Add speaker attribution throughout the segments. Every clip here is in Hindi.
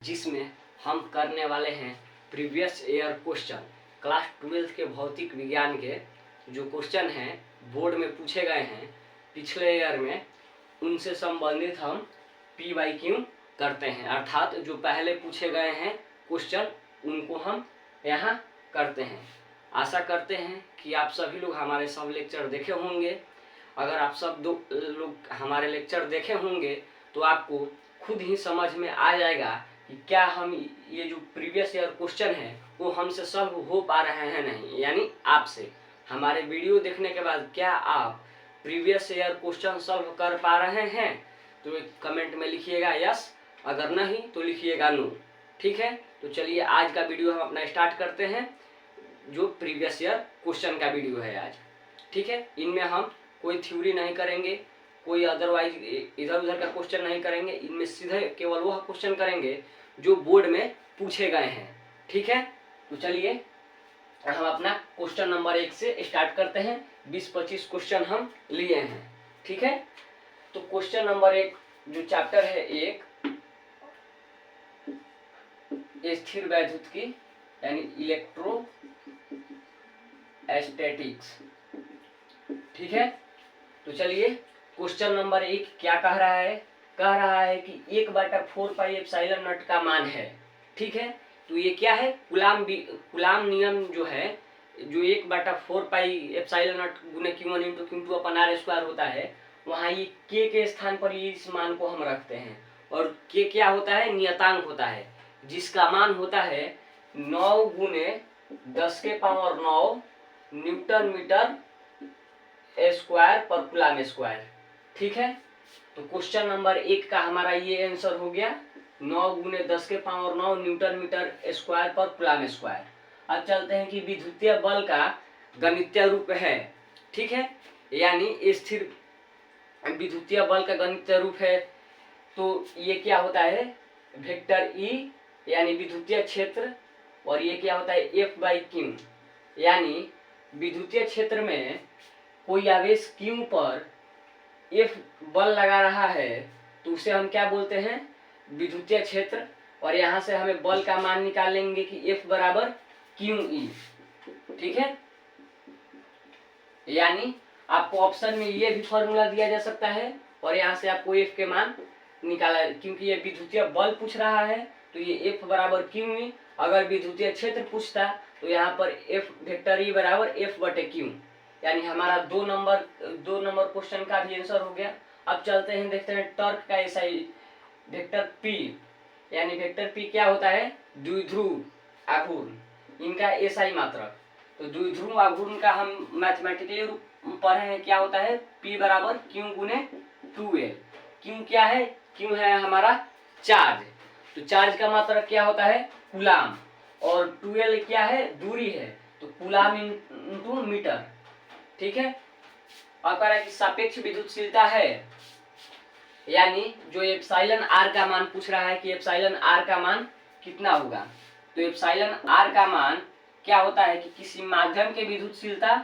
Speaker 1: जिसमें हम करने वाले हैं previous year question class 12th के भौतिक विज्ञान के जो क्वेश्चन हैं बोर्ड में पूछे गए हैं पिछले ईयर में, उनसे संबंधित हम पी वाई क्यू करते हैं। अर्थात जो पहले पूछे गए हैं क्वेश्चन उनको हम यहाँ करते हैं। आशा करते हैं कि आप सभी लोग हमारे सब लेक्चर देखे होंगे। अगर आप सब लोग हमारे लेक्चर देखे होंगे तो आपको खुद ही समझ में आ जाएगा कि क्या हम ये जो प्रीवियस ईयर क्वेश्चन है वो हमसे सॉल्व हो पा रहे हैं नहीं, यानी आपसे हमारे वीडियो देखने के बाद क्या आप प्रीवियस ईयर क्वेश्चन सॉल्व कर पा रहे हैं? तो एक कमेंट में लिखिएगा यस, अगर नहीं तो लिखिएगा नो। ठीक है, तो चलिए आज का वीडियो हम अपना स्टार्ट करते हैं। जो प्रीवियस ईयर क्वेश्चन का वीडियो है आज, ठीक है। इनमें हम कोई थ्योरी नहीं करेंगे, कोई अदरवाइज इधर उधर का क्वेश्चन नहीं करेंगे। इनमें सीधे केवल वह क्वेश्चन करेंगे जो बोर्ड में पूछे गए हैं। ठीक है, तो चलिए हम अपना क्वेश्चन नंबर 1 से स्टार्ट करते हैं। 20-25 क्वेश्चन हम लिए हैं। ठीक है, तो क्वेश्चन नंबर 1 जो चैप्टर है एक स्थिर वैद्युत की यानी इलेक्ट्रो स्टैटिक्स। ठीक है, तो चलिए क्वेश्चन नंबर 1 क्या कह रहा है? कह रहा है कि 1/4 पाई एप्सिलॉन नॉट का मान है। ठीक है, तो ये क्या है? कूलाम नियम जो है, जो 1/4 पाई एप्सिलॉन नॉट गुने Q1 × Q2 अपन R² होता है, वहाँ ये के स्थान पर ये इस मान को हम रखते हैं। और के क्या होता है? नियतांक होता है, जिसका मान होता है 9 × 10⁻⁹ न्यूटन मीटर स्क्वायर पर कूलाम स्क्वायर। ठीक है, तो क्वेश्चन नंबर 1 का हमारा ये आंसर हो गया 9 × 10⁻⁹ न्यूटन मीटर स्क्वायर पर कूलाम स्क्वायर। अब चलते हैं कि विद्युतीय बल का गणितीय रूप है। ठीक है, यानी स्थिर विद्युतीय बल का गणितीय रूप है। तो ये क्या होता है? वेक्टर ई यानी विद्युतीय क्षेत्र, और ये क्या होता है? F/Q, यानी विद्युतीय क्षेत्र में कोई आवेश Q पर F बल लगा रहा है तो उसे हम क्या बोलते हैं? विद्युतीय क्षेत्र। और यहाँ से हमें बल का मान निकालेंगे कि F = QE। ठीक है, यानी आपको ऑप्शन में ये भी फॉर्मूला दिया जा सकता है और यहाँ से आपको F के मान निकाला, क्योंकि ये विद्युतीय बल पूछ रहा है तो ये F = QE। अगर विद्युतीय क्षेत्र पूछता तो यहाँ पर वेक्टर E = F/Q, यानी हमारा 2 नंबर क्वेश्चन का भी आंसर हो गया। अब चलते हैं, देखते हैं टॉर्क का एसआई वेक्टर P, यानी वेक्टर P क्या होता है? द्विध्रुव आघूर्ण, इनका एसआई मात्रक। तो द्विध्रुव आघूर्ण का हम मैथमेटिकली रूप पढ़े हैं, क्या होता है? P = Q × 2L। Q क्या है? Q है हमारा चार्ज, तो चार्ज का मात्रक क्या होता है? कूलाम। और 2L क्या है? दूरी है, तो कूलाम × मीटर। ठीक है, और कह रहा है कि सापेक्ष विद्युतशीलता है, यानी जो एप्सिलॉन R का मान पूछ रहा है कि एप्सिलॉन R का मान कितना होगा। तो एप्सिलॉन R का मान क्या होता है कि किसी माध्यम की विद्युतशीलता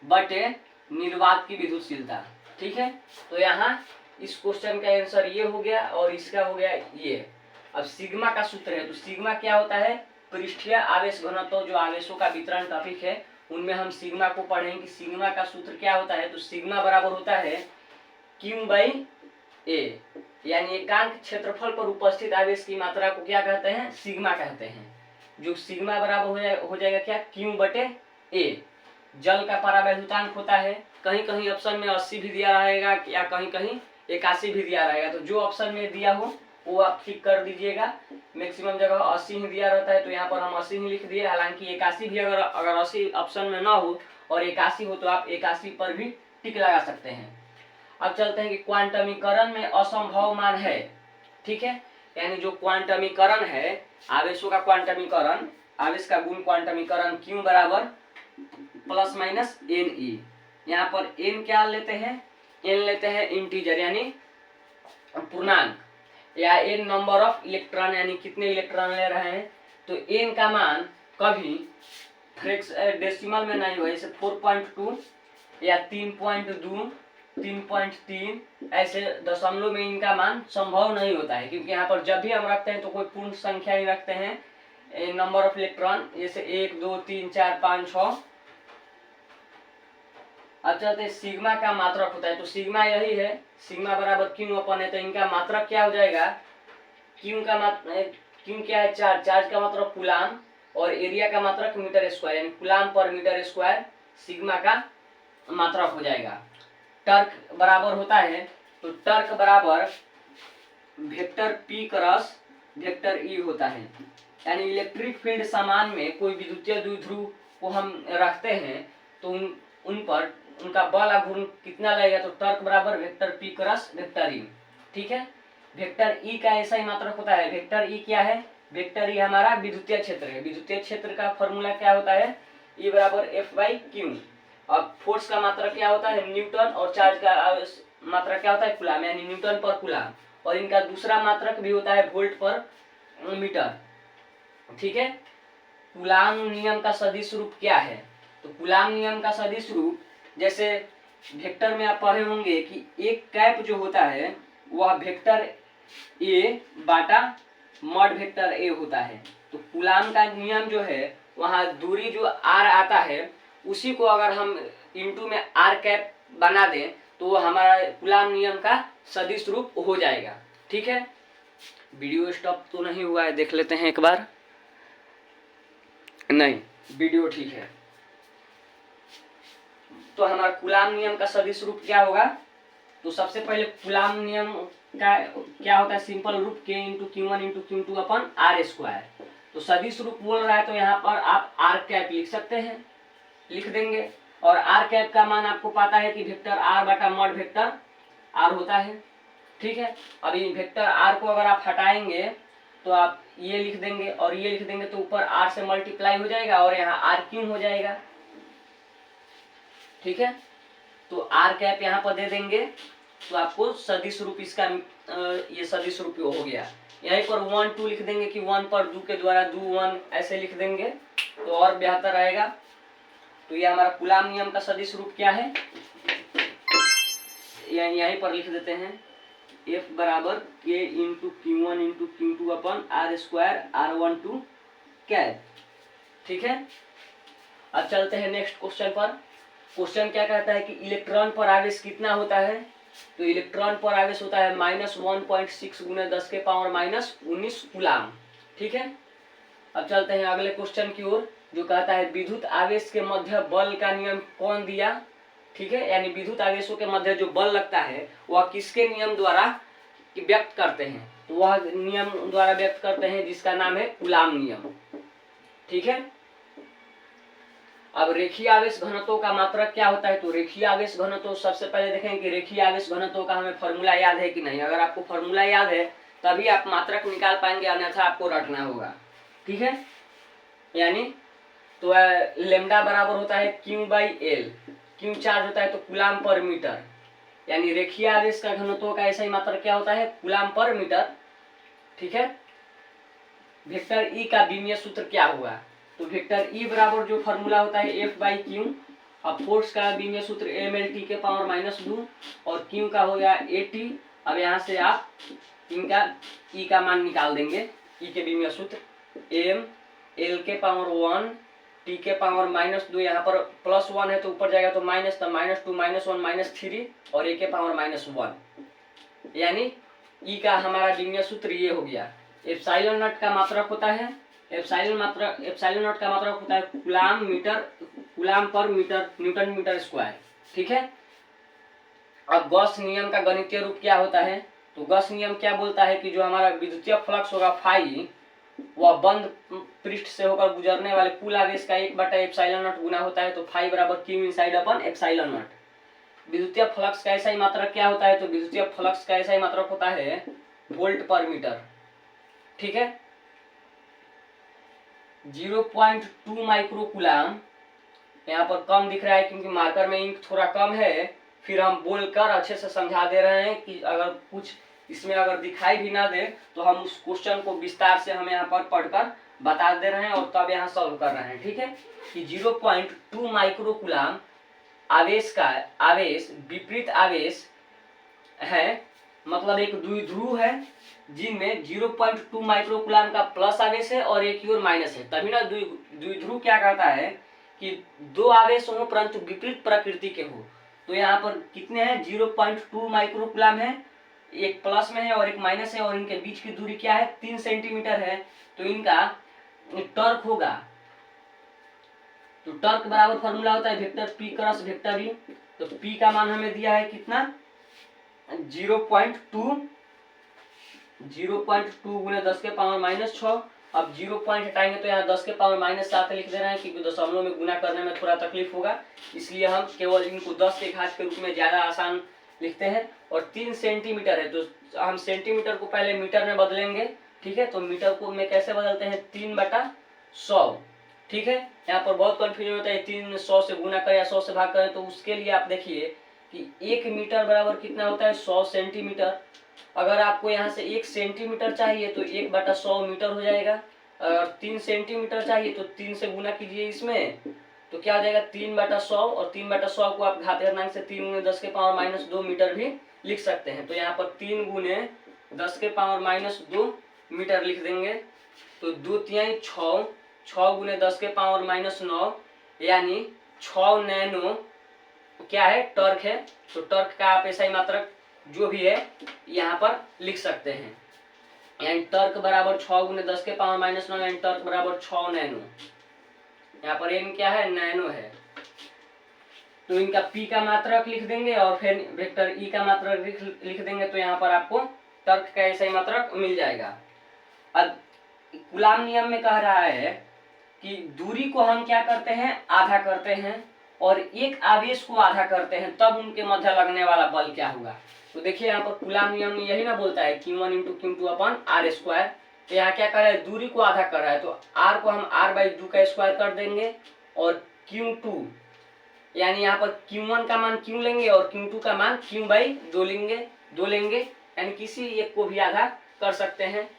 Speaker 1: बटे निर्वात की विद्युतशीलता। ठीक है, तो यहाँ इस क्वेश्चन का आंसर ये हो गया और इसका हो गया ये। अब सिग्मा का सूत्र है, तो सिग्मा क्या होता है? पृष्ठीय आवेश घनत्व। जो आवेशों का वितरण टॉपिक है उनमें हम सिग्मा को पढ़ेंगे कि सिग्मा का सूत्र क्या होता है। तो सिग्मा बराबर होता है Q/A, यानी एकांक क्षेत्रफल पर उपस्थित आवेश की मात्रा को क्या कहते हैं? सिग्मा कहते हैं। जो सिग्मा बराबर हो जाएगा क्या? Q/A। जल का परावैद्युतांक होता है, कहीं कहीं ऑप्शन में 80 भी दिया रहेगा या कहीं कहीं 81 भी दिया रहेगा। तो जो ऑप्शन में दिया हो वो आप ठीक कर दीजिएगा। मैक्सिमम जगह 80 ही दिया रहता है, तो यहाँ पर हम 80 ही लिख दिए। हालांकि 81 भी अगर 80 ऑप्शन में ना हो और 81 हो तो आप 81 पर भी टिक लगा सकते हैं। अब चलते हैं कि क्वांटमीकरण में असंभव मान है। ठीक है, यानी जो क्वांटमीकरण है, आवेशों का क्वांटमीकरण, आवेश का गुण क्वांटमीकरण Q ± Ne। यहाँ पर n क्या लेते हैं? n लेते हैं इंटीजर यानी पूर्णांक, या n नंबर ऑफ इलेक्ट्रॉन, यानी कितने इलेक्ट्रॉन ले रहे हैं। तो n का मान कभी डेसिमल में नहीं हो, जैसे 4.2 या 3.2 3.3 ऐसे दशमलव में इनका मान संभव नहीं होता है, क्योंकि यहाँ पर जब भी हम रखते हैं तो कोई पूर्ण संख्या ही रखते हैं, नंबर ऑफ इलेक्ट्रॉन, जैसे 1 2 3 4 5 6। अब चलते हैं सिग्मा का मात्रक होता है, तो सिग्मा यही है, सिग्मा बराबर क्यू अपन है, तो इनका मात्रक क्या हो जाएगा, क्यू का मात्रक, क्यू क्या है, चार्ज, चार्ज का मात्रक कूलाम और एरिया का मात्रक मीटर स्क्वायर, यानी कूलाम पर मीटर स्क्वायर सिग्मा का मात्रक हो जाएगा। टर्क बराबर होता है, तो टर्क बराबर vector P cross vector E होता है, यानी इलेक्ट्रिक फील्ड सामान में कोई विद्युतीय द्विध्रुव को हम रखते हैं तो उन पर उनका बल आघूर्ण कितना लगेगा, तो टर्क बराबर vector P cross vector E. ठीक है, वेक्टर ई का ऐसा ही मात्रक होता है। वेक्टर ई क्या है, वेक्टर ई हमारा विद्युतीय क्षेत्र है। विद्युतीय क्षेत्र का फॉर्मूला क्या होता है, ई बराबर एफ बाई क्यू। अब फोर्स का मात्रक क्या होता है, न्यूटन, और चार्ज का मात्रक क्या होता है, कूलाम, यानी न्यूटन पर कूलाम, और इनका दूसरा मात्रक भी होता है वोल्ट पर मीटर। ठीक है, कूलाम नियम का सदिश रूप क्या है, तो कूलाम नियम का सदिश रूप, जैसे वेक्टर में आप पढ़े होंगे कि एक कैप जो होता है वह vector A Bata mod vector A होता है। तो कूलाम का नियम जो है, वहाँ दूरी जो आर आता है उसी को अगर हम इंटू में आर कैप बना दें तो वो हमारा कूलाम नियम का सदिश रूप हो जाएगा। ठीक है, वीडियो स्टॉप तो नहीं हुआ है, देख लेते हैं एक बार। नहीं, वीडियो ठीक है। तो हमारा कूलाम नियम का सदिश रूप क्या होगा, तो सबसे पहले कूलाम नियम का क्या होता है, सिंपल रूप k into Q one into Q two upon R square. तो सदिश रूप बोल रहा है तो यहाँ पर आप आर कैप लिख सकते हैं, लिख देंगे, और आर कैप का मान आपको पता है कि वेक्टर आर बटा मॉड वेक्टर आर होता है। ठीक है, अब इन वेक्टर आर को अगर आप हटाएंगे तो आप ये लिख देंगे और ये लिख देंगे, तो ऊपर आर से मल्टीप्लाई हो जाएगा और यहाँ आर क्यू हो जाएगा। ठीक है, तो आर कैप यहाँ पर दे देंगे तो आपको सदिश रूप इसका ये सदिश रूप हो गया। यहीं पर 1 2 लिख देंगे कि 1 पर 2 के द्वारा 2 1 ऐसे लिख देंगे तो और बेहतर रहेगा। तो ये हमारा कूलाम नियम का सदिश रूप क्या है, यहीं पर लिख देते हैं, F बराबर k into Q one into Q two upon R square R one two cap. ठीक है, अब चलते हैं नेक्स्ट क्वेश्चन पर। क्वेश्चन क्या कहता है कि इलेक्ट्रॉन पर आवेश कितना होता है, तो इलेक्ट्रॉन पर आवेश होता है -1.6 गुने 10 के पावर -19 कूलाम। ठीक है, अब चलते हैं अगले क्वेश्चन की ओर, जो कहता है विद्युत आवेश के मध्य बल का नियम कौन दिया। ठीक है, यानी विद्युत आवेशों के मध्य जो बल लगता है वह किसके नियम द्वारा व्यक्त करते हैं, तो वह नियम द्वारा व्यक्त करते हैं जिसका नाम है कूलाम नियम। ठीक है, अब रेखीय आवेश घनत्व का मात्रक क्या होता है, तो रेखीय आवेश घनत्व सबसे पहले देखें कि रेखीय आवेश घनत्व का हमें फॉर्मूला याद है कि नहीं। अगर आपको फॉर्मूला याद है तभी आप मात्रक निकाल पाएंगे, अन्यथा आपको रटना होगा। ठीक है, यानी तो लेमडा बराबर होता है Q by L, Q charge होता है तो कूलाम पर मीटर, यानी रेखीय आवेश का घनत्व का ऐसा ही मात्रक क्या होता है, कूलाम पर मीटर। ठीक है, वेक्टर ई का विमीय सूत्र क्या हुआ, तो वेक्टर ई बराबर जो फॉर्मूला होता है एफ बाई क्यू। अब फोर्स का विमीय सूत्र एम एल टी के पावर -2 और क्यू का हो गया ए टी। अब यहाँ से आप इनका ई का मान निकाल देंगे, ई के विमीय सूत्र एम एल के पावर 1 टी के पावर -2, यहाँ पर +1 है तो ऊपर जाएगा तो माइनस, तो -2 -1 -3 और ए के पावर -1, यानी ई का हमारा विमीय सूत्र ये हो गया। एप्सिलॉन नॉट का मात्रक होता है, एप्सिलॉन नॉट का मात्रक होता है कूलाम मीटर, कूलाम पर मीटर न्यूटन मीटर स्क्वायर। ठीक है, अब गॉस नियम का गणितीय रूप क्या होता है, तो गॉस नियम क्या बोलता है कि जो हमारा विद्युतीय फ्लक्स होगा फाई, वह बंद पृष्ठ से होकर गुजरने वाले कुल आवेश का 1/ε0 गुना होता है, तो फाई बराबर क्यू इनसाइड अपन ε0। विद्युतीय फ्लक्स का ऐसा ही मात्रक क्या होता है, तो विद्युतीय फ्लक्स का ऐसा ही मात्रक होता है वोल्ट पर मीटर। ठीक है, 0.2 माइक्रो कूलाम, यहाँ पर कम दिख रहा है क्योंकि मार्कर में इंक थोड़ा कम है, फिर हम बोलकर अच्छे से समझा दे रहे हैं कि अगर कुछ इसमें अगर दिखाई भी ना दे तो हम उस क्वेश्चन को विस्तार से हम यहाँ पर पढ़कर बता दे रहे हैं और तब यहाँ सॉल्व कर रहे हैं। ठीक है, कि 0.2 माइक्रो कूलाम आवेश विपरीत आवेश है, मतलब एक द्विध्रुव है जिनमें 0.2 माइक्रोकूलम का प्लस आवेश है और एक की ओर माइनस है, तभी ना द्विध्रुव क्या कहता है कि दो आवेश हो परंतु विपरीत प्रकृति के हो। तो यहाँ पर कितने हैं, 0.2 माइक्रोकूलम है, एक प्लस में है और एक माइनस है, और इनके बीच की दूरी क्या है, 3 सेंटीमीटर है। तो इनका टॉर्क होगा, तो टॉर्क बराबर फॉर्मूला होता है vector P cross vector E. तो पी का मान हमें दिया है कितना, 0.2 गुने 10 के पावर -6। अब 0 पॉइंट हटाएंगे तो यहाँ 10 के पावर -7 लिख दे रहे हैं, क्योंकि दशमलव में गुना करने में थोड़ा तकलीफ होगा, इसलिए हम केवल इनको 10 के घात के रूप में ज्यादा आसान लिखते हैं। और 3 सेंटीमीटर है तो हम सेंटीमीटर को पहले मीटर में बदलेंगे, ठीक है। तो मीटर को में कैसे बदलते हैं, 3/100, ठीक है। यहाँ पर बहुत कंफ्यूजन होता है, 3 100 से गुना करें या 100 से भाग करें, तो उसके लिए आप देखिए कि 1 मीटर बराबर कितना होता है, 100 सेंटीमीटर। अगर आपको यहाँ से 1 सेंटीमीटर चाहिए तो 1/100 मीटर हो जाएगा। अगर 3 सेंटीमीटर चाहिए तो 3 से गुना कीजिए इसमें, तो क्या हो जाएगा, 3/100, और 3/100 को आप घात पूर्णांक से 3 गुने 10 के पावर -2 मीटर भी लिख सकते हैं। तो यहाँ पर 3 गुने 10 के पावर -2 मीटर लिख देंगे। तो 2 तिहाई 6, 6 गुने 10 के पावर -9, यानी 6 नैनो क्या है, टॉर्क है। तो टॉर्क का आप ऐसा ही मात्रक जो भी है यहाँ पर लिख सकते हैं, यानी टॉर्क बराबर 6 गुने 10 के पावर -9, यानी टॉर्क बराबर 6 नैनो। यहाँ पर एन क्या है, नैनो है। तो इनका पी का मात्रक लिख देंगे और फिर वेक्टर ई का मात्रक लिख देंगे, तो यहाँ पर आपको टॉर्क का ऐसा ही मात्रक मिल जाएगा। अब कूलाम नियम में कह रहा है कि दूरी को हम क्या करते हैं, आधा करते हैं, और एक आवेश को आधा करते हैं, तब उनके मध्य लगने वाला बल क्या होगा। तो देखिए यहाँ पर कूलाम नियम में यही ना बोलता है Q1 × Q2 अपन r²। तो यहाँ क्या कर रहा है, दूरी को आधा कर रहा है, तो r को हम r/2 का स्क्वायर कर देंगे, और Q2 यानी यहाँ पर Q1 का मान Q लेंगे और Q2 का मान Q/2 लेंगे, यानी किसी एक को भी आधा कर सकते हैं।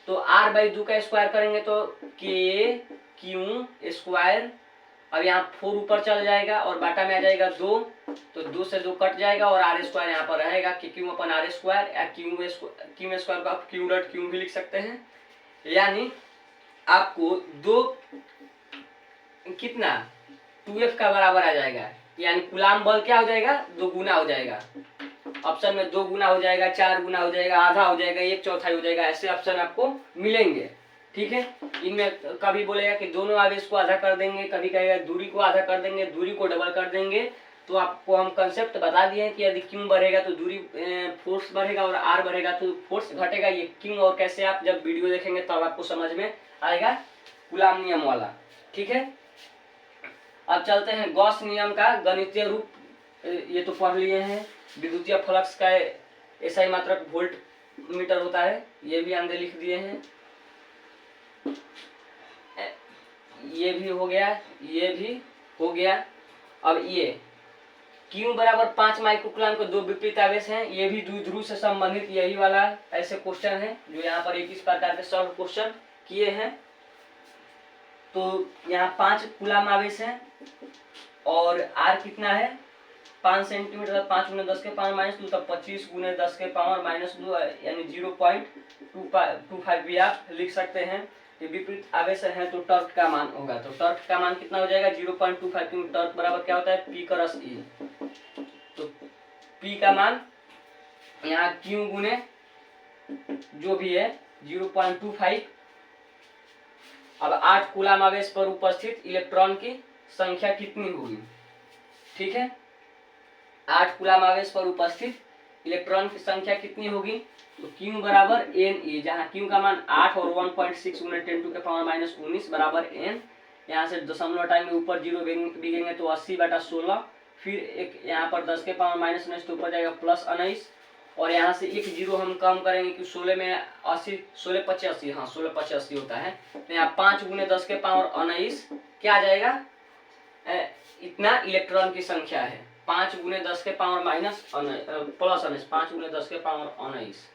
Speaker 1: तो r/2 का स्क्वायर करेंगे तो KQ²। अब यहाँ 4 ऊपर चल जाएगा और बाटा में आ जाएगा 2, तो 2 से 2 कट जाएगा और r² यहाँ पर रहेगा कि Q/r² या Q² को आप Q भी लिख सकते हैं। यानी आपको 2 कितना 2F का बराबर आ जाएगा, यानी कूलाम बल क्या हो जाएगा, 2 गुना हो जाएगा। ऑप्शन में 2 गुना हो जाएगा, 4 गुना हो जाएगा, आधा हो जाएगा, 1/4 हो जाएगा, ऐसे ऑप्शन आपको मिलेंगे, ठीक है। इनमें कभी बोलेगा कि दोनों आवेश को आधा कर देंगे, कभी कहेगा दूरी को आधा कर देंगे, दूरी को डबल कर देंगे। तो आपको हम कंसेप्ट बता दिए कि यदि Q बढ़ेगा तो दूरी फोर्स बढ़ेगा, और R बढ़ेगा तो फोर्स घटेगा। ये क्यों और कैसे आप जब वीडियो देखेंगे तब आपको समझ में आएगा कूलाम नियम वाला, ठीक है। अब चलते हैं गॉस नियम का गणितीय रूप, ये तो पढ़ लिए हैं। विद्युतीय फ्लक्स का ऐसा ही मात्रक वोल्ट मीटर होता है, ये भी अंदर लिख दिए हैं। ये भी हो गया, ये भी हो गया। अब ये Q बराबर 5 माइक्रोकूलम के 2 विपरीत आवेश हैं, ये भी द्विध्रुव से संबंधित यही वाला ऐसे क्वेश्चन है जो यहाँ पर 21 प्रकार के सॉल्व क्वेश्चन किए हैं। तो यहाँ 5 कूलम आवेश है और R कितना है, 5 सेंटीमीटर, 5 गुने 10 के पावर -2, तब 25 गुने 10 के पावर -2, यानी 0.25 भी आप लिख सकते हैं। ये विपरीत आवेश है तो टॉर्क का मान होगा, तो टॉर्क का मान कितना हो जाएगा, 0.25, क्योंकि टॉर्क बराबर क्या होता है, P क्रॉस E। तो P का मान यहाँ Q गुने जो भी है 0.25। अब 8 कूलम आवेश पर उपस्थित इलेक्ट्रॉन की संख्या कितनी होगी, ठीक है। 8 कूलम आवेश पर उपस्थित इलेक्ट्रॉन की संख्या कितनी होगी, तो Q बराबर Na, जहाँ Q का मान 8 और 1.6 गुने 10⁻⁻19 बराबर n। यहाँ से दशमलव हटाएंगे, ऊपर 0 बिगेंगे तो 80/16, फिर एक यहाँ पर 10 के पावर -19 तो ऊपर जाएगा +19, और यहाँ से एक 0 हम कम करेंगे कि 16 में 80, 16×5 = 80, हाँ 16×5 = 80 होता है। तो यहाँ 5 गुने 10 के पावर 19 क्या आ जाएगा, इतना इलेक्ट्रॉन की संख्या है। 5 गुने 10 के पावर +19, 5 गुने 10 के पावर 19,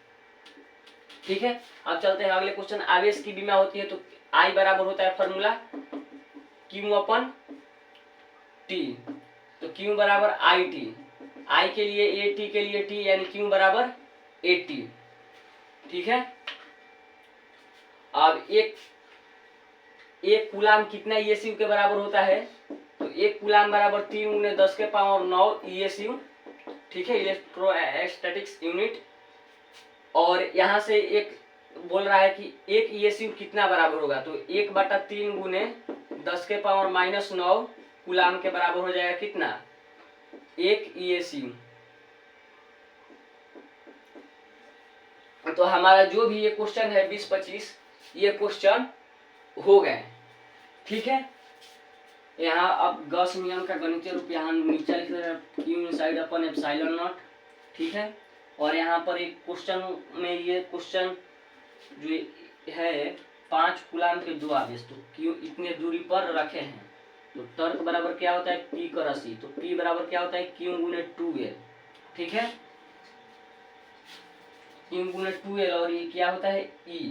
Speaker 1: ठीक है। अब चलते हैं अगले क्वेश्चन। आवेश की विमा होती है तो I बराबर होता है फॉर्मूला Q/T। तो Q बराबर आई टी, आई के लिए ए, टी के लिए टी, यानी Q बराबर 80। ठीक है। अब एक कूलाम कितना ESU के बराबर होता है, तो एक कूलाम बराबर 3 × 10 के पावर 9 ESU। ठीक है, इलेक्ट्रोस्टैटिक्स यूनिट। और यहाँ से एक बोल रहा है कि एक ESU कितना बराबर होगा, तो 1/3 × 10 के पावर -9 कूलाम के बराबर हो जाएगा कितना, 1 ESU। तो हमारा जो भी ये क्वेश्चन है 20-25, ये क्वेश्चन हो गए। ठीक है। यहाँ अब गॉस नियम का गणितीय रूप यहाँ नीचे लिख रहे हैं, Q inside upon epsilon not. ठीक है। और यहाँ पर एक क्वेश्चन में ये क्वेश्चन जो है 5 कूलाम के 2 आवेश, तो Q इतने दूरी पर रखे हैं, तो टॉर्क बराबर क्या होता है, P का राशि, तो P बराबर क्या होता है, Q × 2L। ठीक है, Q × 2L। और ये क्या होता है, E।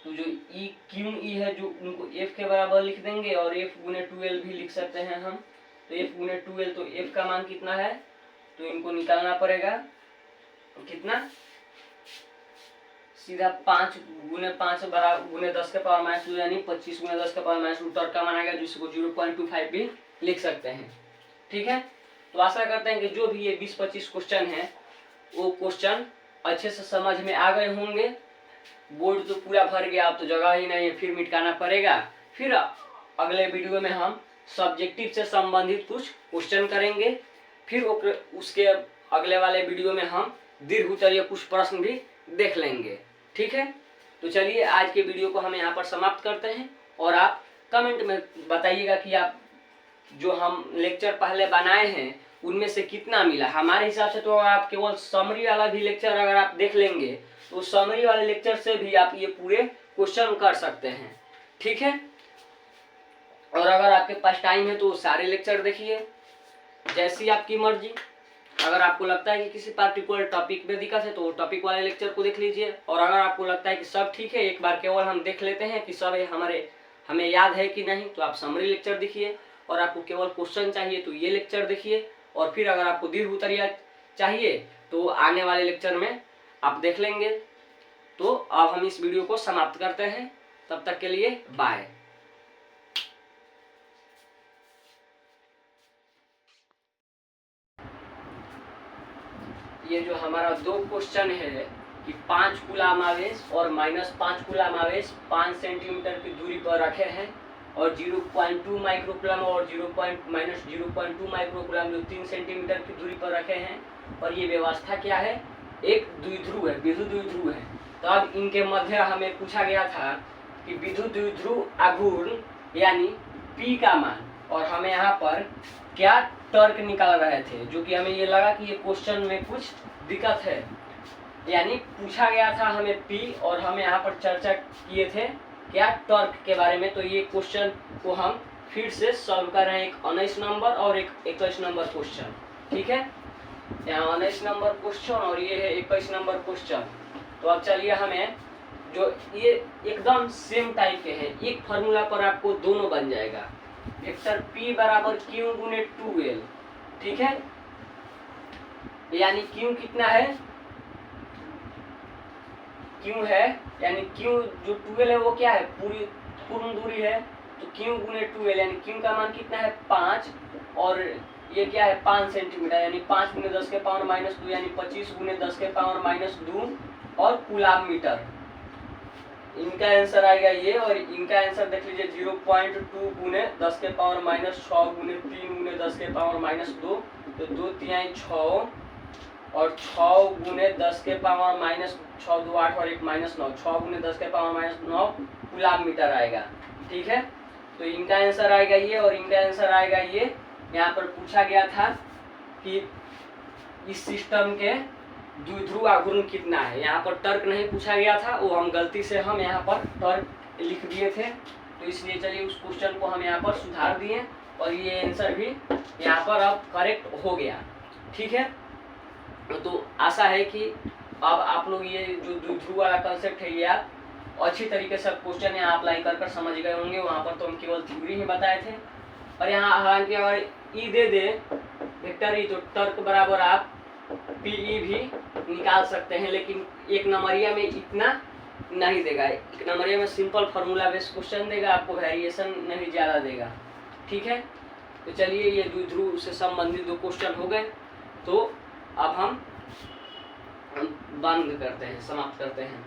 Speaker 1: तो जो E Q E है, जो उनको F के बराबर लिख देंगे, और F × 2L भी लिख सकते हैं हम। तो F × 2L, तो F का मान कितना है, तो इनको निकालना पड़ेगा कितना, सीधा 5 × 5 × 10 के पावर -2, यानी 25 × 10 के पावर -2 टॉर्क का मान आएगा, जिसको 0.25 भी लिख सकते हैं। ठीक है। तो आशा करते हैं कि जो भी ये 20-25 क्वेश्चन है वो क्वेश्चन अच्छे से समझ में आ गए होंगे। बोर्ड तो पूरा भर गया, अब तो जगह ही नहीं है, फिर मिटाना पड़ेगा। फिर अगले वीडियो में हम सब्जेक्टिव से संबंधित कुछ क्वेश्चन करेंगे। फिर उसके अगले वाले वीडियो में हम दीर्घ उत्तरीय कुछ प्रश्न भी देख लेंगे। ठीक है। तो चलिए आज के वीडियो को हम यहाँ पर समाप्त करते हैं, और आप कमेंट में बताइएगा कि आप जो हम लेक्चर पहले बनाए हैं उनमें से कितना मिला। हमारे हिसाब से तो आप केवल समरी वाला भी लेक्चर अगर आप देख लेंगे, तो समरी वाले लेक्चर से भी आप ये पूरे क्वेश्चन कर सकते हैं। ठीक है। और अगर आपके पास टाइम है तो सारे लेक्चर देखिए, जैसी आपकी मर्जी। अगर आपको लगता है कि किसी पार्टिकुलर टॉपिक में दिक्कत है, तो टॉपिक वाले लेक्चर को देख लीजिए। और अगर आपको लगता है कि सब ठीक है, एक बार केवल हम देख लेते हैं कि सब हमें याद है कि नहीं, तो आप समरी लेक्चर देखिए। और आपको केवल क्वेश्चन चाहिए तो ये लेक्चर देखिए। और फिर अगर आपको दीर्घ उत्तरीय चाहिए तो आने वाले लेक्चर में आप देख लेंगे। तो अब हम इस वीडियो को समाप्त करते हैं, तब तक के लिए बाय। ये जो हमारा 2 क्वेश्चन है कि 5 कूलाम आवेश और -5 कूलाम आवेश 5 सेंटीमीटर की दूरी पर रखे हैं, और 0.2 माइक्रोकूलम और -0.2 माइक्रोकूलम जो 3 सेंटीमीटर की दूरी पर रखे हैं। और ये व्यवस्था क्या है, एक द्विध्रुव है, विद्युत द्विध्रुव है। तो अब इनके मध्य हमें पूछा गया था कि विद्युत द्विध्रुव आघूर्ण यानी P का मान, और हमें यहाँ पर क्या टॉर्क निकाल रहे थे, जो कि हमें ये लगा कि ये क्वेश्चन में कुछ दिक्कत है। यानी पूछा गया था हमें P, और हम यहाँ पर चर्चा किए थे क्या, टॉर्क के बारे में। तो ये क्वेश्चन को हम फिर से सॉल्व कर रहे हैं, एक 19 नंबर और एक 21 नंबर क्वेश्चन। ठीक है, यहाँ 19 नंबर क्वेश्चन और ये है 21 नंबर क्वेश्चन। तो अब चलिए, हमें जो ये एकदम सेम टाइप के हैं, एक फार्मूला पर आपको दोनों बन जाएगा। वेक्टर P बराबर Q × 2L। ठीक है, यानी Q कितना है, Q है, यानी Q जो 2L है वो क्या है, पूर्ण दूरी है। तो Q × 2L यानी Q का मान कितना है, 5, और ये क्या है, 5 सेंटीमीटर, यानी 5 × 10 के पावर -2, यानी 25 × 10 के पावर -2 और कूलाम मीटर। इनका आंसर आएगा ये, और इनका आंसर देख लीजिए 0.2 × 10 के पावर -6 × 3 × 10 के पावर -2, तो 2 तिहाई 6, और 6 × 10 के पावर -6 2 8 और एक -9, 6 × 10 के पावर -9 कूलाम मीटर आएगा। ठीक है, तो इनका आंसर आएगा ये, और इनका आंसर आएगा ये। यहाँ पर पूछा गया था कि इस सिस्टम के द्विध्रुव आघूर्ण कितना है। यहाँ पर टॉर्क नहीं पूछा गया था, वो हम गलती से हम यहाँ पर टॉर्क लिख दिए थे, तो इसलिए चलिए उस क्वेश्चन को हम यहाँ पर सुधार दिए, और ये आंसर भी यहाँ पर अब करेक्ट हो गया। ठीक है, तो आशा है कि अब आप लोग ये जो द्विध्रुव वाला कंसेप्ट है ये आप अच्छी तरीके से क्वेश्चन यहाँ अप्लाई कर समझ गए होंगे। वहाँ पर तो हम केवल थ्योरी ही बताए थे, और यहाँ हालांकि अगर ई दे दे वेक्टर ई, तो तर्क बराबर आप पीई भी निकाल सकते हैं, लेकिन एक नंबरिया में इतना नहीं देगा। एक नंबरिया में सिंपल फार्मूला बेस्ड क्वेश्चन देगा, आपको वेरिएशन नहीं ज़्यादा देगा। ठीक है, तो चलिए ये द्विध्रुव से संबंधित 2 क्वेश्चन हो गए। तो अब हम बंद करते हैं, समाप्त करते हैं।